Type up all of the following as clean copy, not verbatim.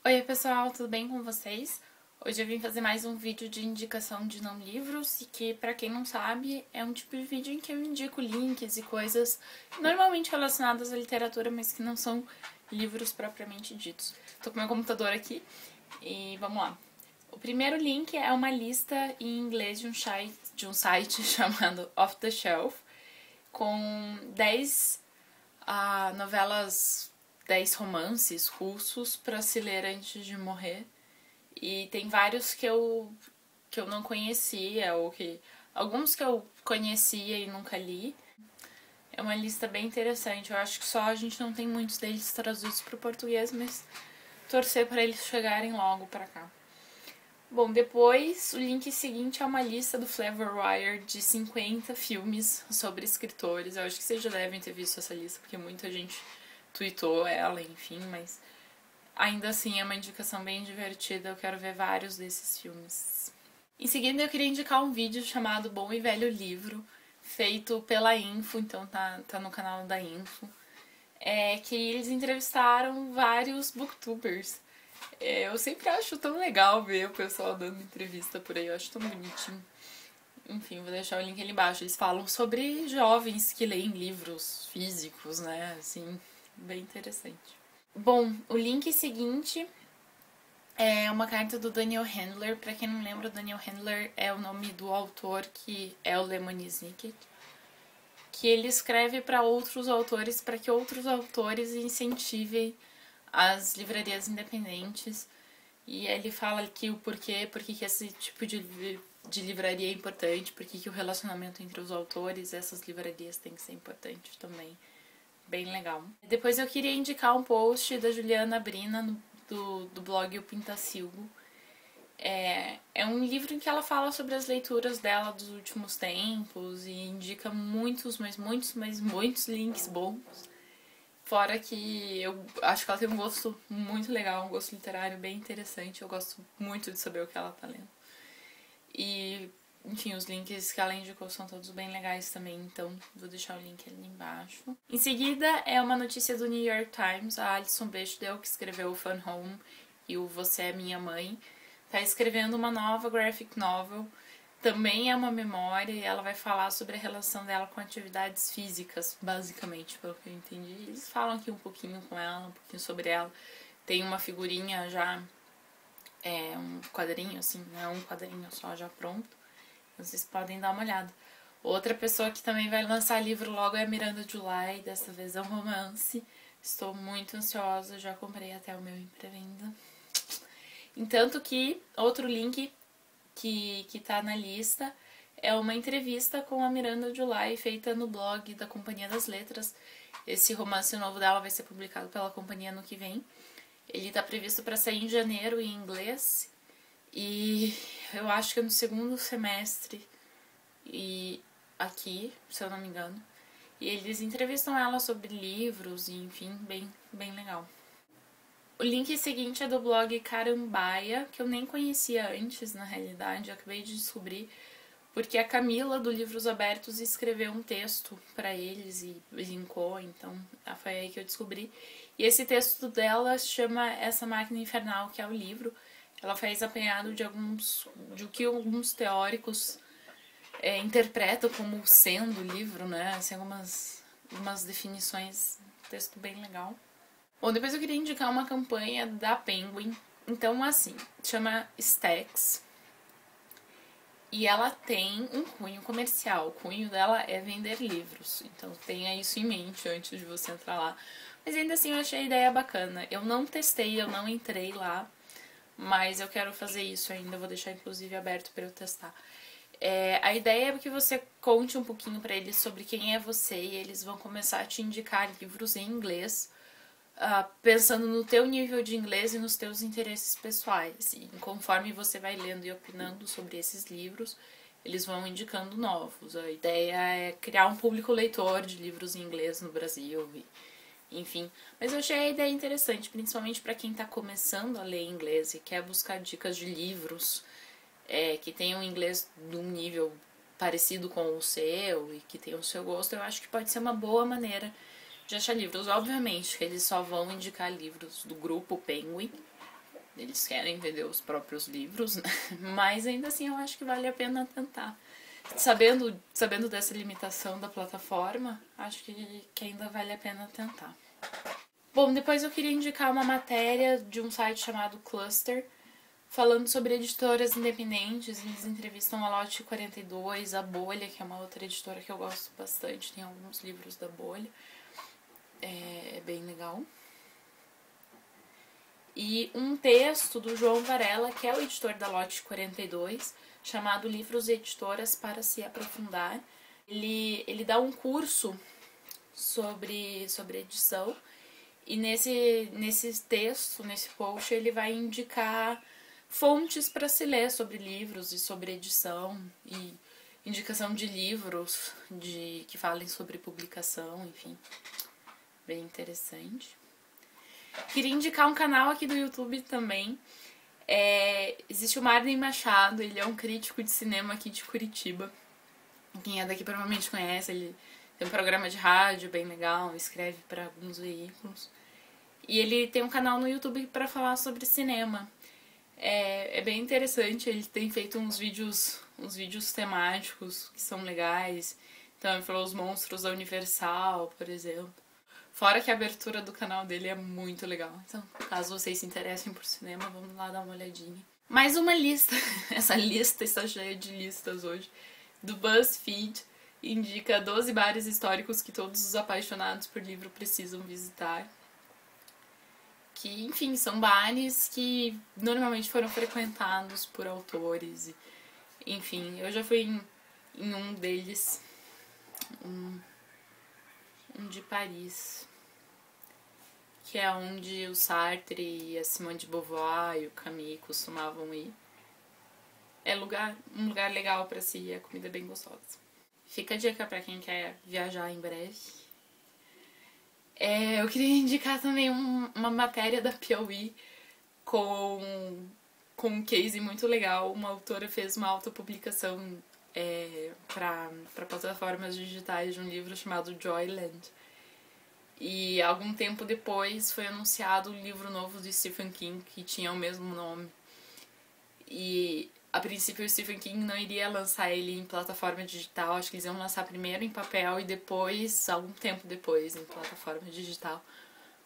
Oi pessoal, tudo bem com vocês? Hoje eu vim fazer mais um vídeo de indicação de não livros e que, pra quem não sabe, é um tipo de vídeo em que eu indico links e coisas normalmente relacionadas à literatura, mas que não são livros propriamente ditos. Tô com meu computador aqui e vamos lá. O primeiro link é uma lista em inglês de um site chamado Off the Shelf, com 10 novelas, 10 romances russos para se ler antes de morrer. E tem vários que eu não conhecia, ou que alguns que eu conhecia e nunca li. É uma lista bem interessante. Eu acho que só a gente não tem muitos deles traduzidos para o português, mas torcer para eles chegarem logo para cá. Bom, depois o link seguinte é uma lista do Flavorwire de 50 filmes sobre escritores. Eu acho que vocês já devem ter visto essa lista, porque muita gente tweetou ela, enfim, mas ainda assim é uma indicação bem divertida. Eu quero ver vários desses filmes. Em seguida eu queria indicar um vídeo chamado Bom e Velho Livro, feito pela Info, então tá no canal da Info. Que eles entrevistaram vários booktubers. Eu sempre acho tão legal ver o pessoal dando entrevista por aí, eu acho tão bonitinho. Enfim, vou deixar o link ali embaixo. Eles falam sobre jovens que leem livros físicos, né? Assim, bem interessante. Bom, o link seguinte é uma carta do Daniel Handler. Pra quem não lembra, o Daniel Handler é o nome do autor que é o Lemony Snicket, que ele escreve para outros autores, para que outros autores incentivem as livrarias independentes. E ele fala aqui o porquê que esse tipo de livraria é importante, porque que o relacionamento entre os autores e essas livrarias tem que ser importante também. Bem legal. Depois eu queria indicar um post da Juliana Brina do blog O Pintacilgo. É um livro em que ela fala sobre as leituras dela dos últimos tempos e indica muitos links bons. Fora que eu acho que ela tem um gosto muito legal, um gosto literário bem interessante. Eu gosto muito de saber o que ela tá lendo. E, enfim, os links que ela indicou são todos bem legais também, então vou deixar o link ali embaixo. Em seguida é uma notícia do New York Times, a Alison Bechdel, que escreveu o Fun Home e o Você é Minha Mãe, tá escrevendo uma nova graphic novel. Também é uma memória e ela vai falar sobre a relação dela com atividades físicas, basicamente, pelo que eu entendi. Eles falam aqui um pouquinho com ela, um pouquinho sobre ela. Tem uma figurinha já, um quadrinho, assim, né? Um quadrinho só já pronto. Vocês podem dar uma olhada. Outra pessoa que também vai lançar livro logo é a Miranda July, dessa vez é um romance. Estou muito ansiosa, já comprei até o meu em pré-venda. Entanto que outro link que tá na lista é uma entrevista com a Miranda July feita no blog da Companhia das Letras. Esse romance novo dela vai ser publicado pela companhia no que vem. Ele tá previsto para sair em janeiro em inglês e eu acho que é no segundo semestre e aqui, se eu não me engano. E eles entrevistam ela sobre livros e enfim, bem legal. O link seguinte é do blog Carambaia, que eu nem conhecia antes, na realidade, eu acabei de descobrir, porque a Camila, do Livros Abertos, escreveu um texto para eles e linkou, então foi aí que eu descobri. E esse texto dela chama Essa Máquina Infernal, que é o livro. Ela faz apanhado de o que alguns teóricos interpretam como sendo o livro, né? Assim, algumas definições, texto bem legal. Bom, depois eu queria indicar uma campanha da Penguin. Então, assim, chama Stacks. E ela tem um cunho comercial. O cunho dela é vender livros. Então, tenha isso em mente antes de você entrar lá. Mas ainda assim, eu achei a ideia bacana. Eu não testei, eu não entrei lá. Mas eu quero fazer isso ainda. Eu vou deixar, inclusive, aberto para eu testar. A ideia é que você conte um pouquinho para eles sobre quem é você. E eles vão começar a te indicar livros em inglês, pensando no teu nível de inglês e nos teus interesses pessoais. E conforme você vai lendo e opinando sobre esses livros, eles vão indicando novos. A ideia é criar um público leitor de livros em inglês no Brasil, enfim. Mas eu achei a ideia interessante, principalmente para quem está começando a ler inglês e quer buscar dicas de livros que tenham inglês de um nível parecido com o seu e que tenham o seu gosto. Eu acho que pode ser uma boa maneira de achar livros. Obviamente que eles só vão indicar livros do grupo Penguin, eles querem vender os próprios livros, né? Mas ainda assim eu acho que vale a pena tentar. Sabendo dessa limitação da plataforma, acho que ainda vale a pena tentar. Bom, depois eu queria indicar uma matéria de um site chamado Cluster, falando sobre editoras independentes. Eles entrevistam a Lote 42, a Bolha, que é uma outra editora que eu gosto bastante, tem alguns livros da Bolha, é bem legal. E um texto do João Varela, que é o editor da Lote 42, chamado Livros e Editoras para se Aprofundar. Ele dá um curso sobre edição, e nesse texto, nesse post, ele vai indicar fontes para se ler sobre livros e sobre edição, e indicação de livros que falem sobre publicação, enfim, bem interessante. Queria indicar um canal aqui do YouTube também. Existe o Marden Machado, ele é um crítico de cinema aqui de Curitiba. Quem é daqui provavelmente conhece, ele tem um programa de rádio bem legal, escreve para alguns veículos. E ele tem um canal no YouTube para falar sobre cinema. É bem interessante, ele tem feito uns vídeos temáticos que são legais. Então ele falou os monstros da Universal, por exemplo. Fora que a abertura do canal dele é muito legal. Então, caso vocês se interessem por cinema, vamos lá dar uma olhadinha. Mais uma lista. Essa lista está cheia de listas hoje. Do BuzzFeed, indica 12 bares históricos que todos os apaixonados por livro precisam visitar. Que, enfim, são bares que normalmente foram frequentados por autores. Enfim, eu já fui em um deles. Um de Paris, que é onde o Sartre e a Simone de Beauvoir e o Camus costumavam ir. É um lugar legal pra se ir, a comida é bem gostosa. Fica a dica pra quem quer viajar em breve. Eu queria indicar também uma matéria da Piauí com um case muito legal. Uma autora fez uma autopublicação para plataformas digitais de um livro chamado Joyland. E algum tempo depois foi anunciado o livro novo de Stephen King, que tinha o mesmo nome. E a princípio o Stephen King não iria lançar ele em plataforma digital, acho que eles iam lançar primeiro em papel e depois, algum tempo depois, em plataforma digital.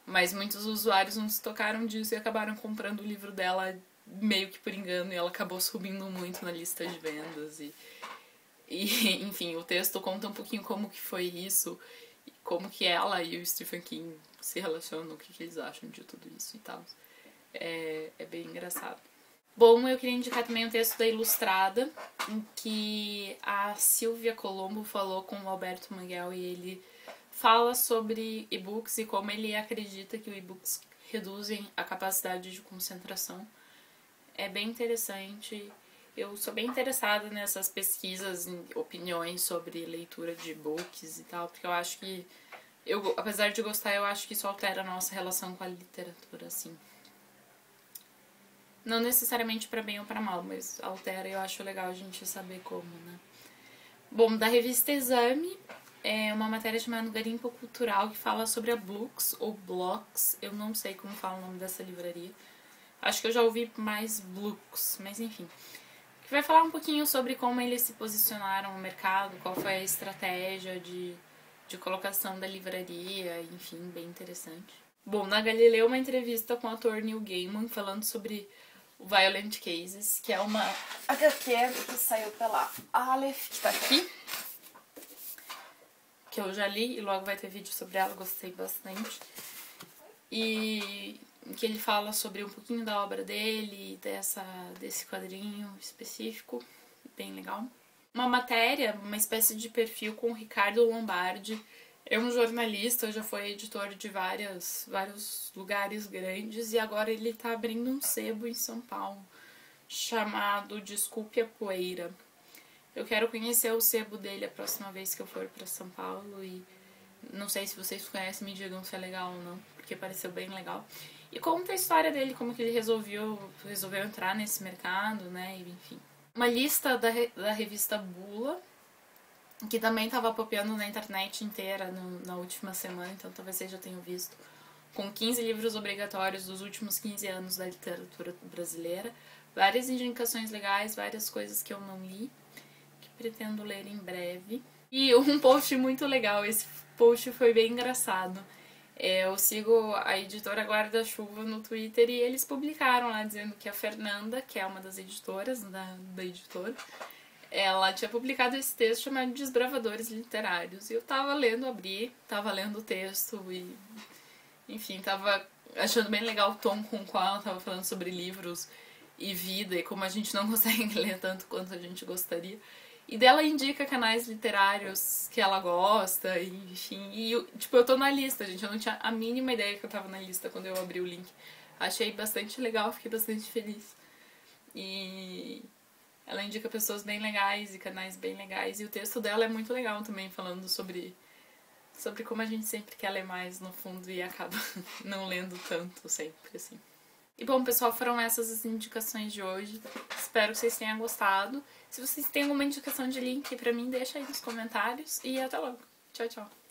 Mas muitos usuários não se tocaram disso e acabaram comprando o livro dela meio que por engano, e ela acabou subindo muito na lista de vendas. E enfim, o texto conta um pouquinho como que foi isso, como que ela e o Stephen King se relacionam, o que eles acham de tudo isso e tal. É bem engraçado. Bom, eu queria indicar também um texto da Ilustrada, em que a Silvia Colombo falou com o Alberto Manguel, e ele fala sobre e-books e como ele acredita que os e-books reduzem a capacidade de concentração. É bem interessante. Eu sou bem interessada nessas pesquisas, em opiniões sobre leitura de e-books e tal, porque eu acho que, apesar de gostar, eu acho que isso altera a nossa relação com a literatura, assim. Não necessariamente para bem ou para mal, mas altera e eu acho legal a gente saber como, né? Bom, da revista Exame, é uma matéria chamada Garimpo Cultural, que fala sobre a Blux, ou Blocks, eu não sei como fala o nome dessa livraria. Acho que eu já ouvi mais Blux, mas enfim. Que vai falar um pouquinho sobre como eles se posicionaram no mercado, qual foi a estratégia de colocação da livraria, enfim, bem interessante. Bom, na Galileu, uma entrevista com o ator Neil Gaiman falando sobre o Violent Cases, que é uma HQ que saiu pela Aleph, que tá aqui, que eu já li e logo vai ter vídeo sobre ela, gostei bastante. E que ele fala sobre um pouquinho da obra dele, desse quadrinho específico, bem legal. Uma matéria, uma espécie de perfil com o Ricardo Lombardi. É um jornalista, já foi editor de vários lugares grandes e agora ele tá abrindo um sebo em São Paulo chamado Desculpe a Poeira. Eu quero conhecer o sebo dele a próxima vez que eu for para São Paulo e não sei se vocês conhecem, me digam se é legal ou não, porque pareceu bem legal. E conta a história dele, como que ele resolveu entrar nesse mercado, né, enfim. Uma lista da revista Bula, que também estava popeando na internet inteira na última semana, então talvez vocês já tenham visto, com 15 livros obrigatórios dos últimos 15 anos da literatura brasileira. Várias indicações legais, várias coisas que eu não li, que pretendo ler em breve. E um post muito legal, esse post foi bem engraçado. Eu sigo a editora Guarda-Chuva no Twitter e eles publicaram lá dizendo que a Fernanda, que é uma das editoras da editora, ela tinha publicado esse texto chamado Desbravadores Literários. E eu tava lendo, tava lendo o texto e, enfim, tava achando bem legal o tom com o qual ela tava falando sobre livros e vida e como a gente não consegue ler tanto quanto a gente gostaria. E dela indica canais literários que ela gosta, e, enfim. E, tipo, eu tô na lista, gente. Eu não tinha a mínima ideia que eu tava na lista quando eu abri o link. Achei bastante legal, fiquei bastante feliz. E ela indica pessoas bem legais e canais bem legais. E o texto dela é muito legal também, falando sobre como a gente sempre quer ler mais no fundo e acaba não lendo tanto sempre, assim. E bom, pessoal, foram essas as indicações de hoje. Espero que vocês tenham gostado. Se vocês têm alguma indicação de link pra mim, deixa aí nos comentários. E até logo. Tchau, tchau.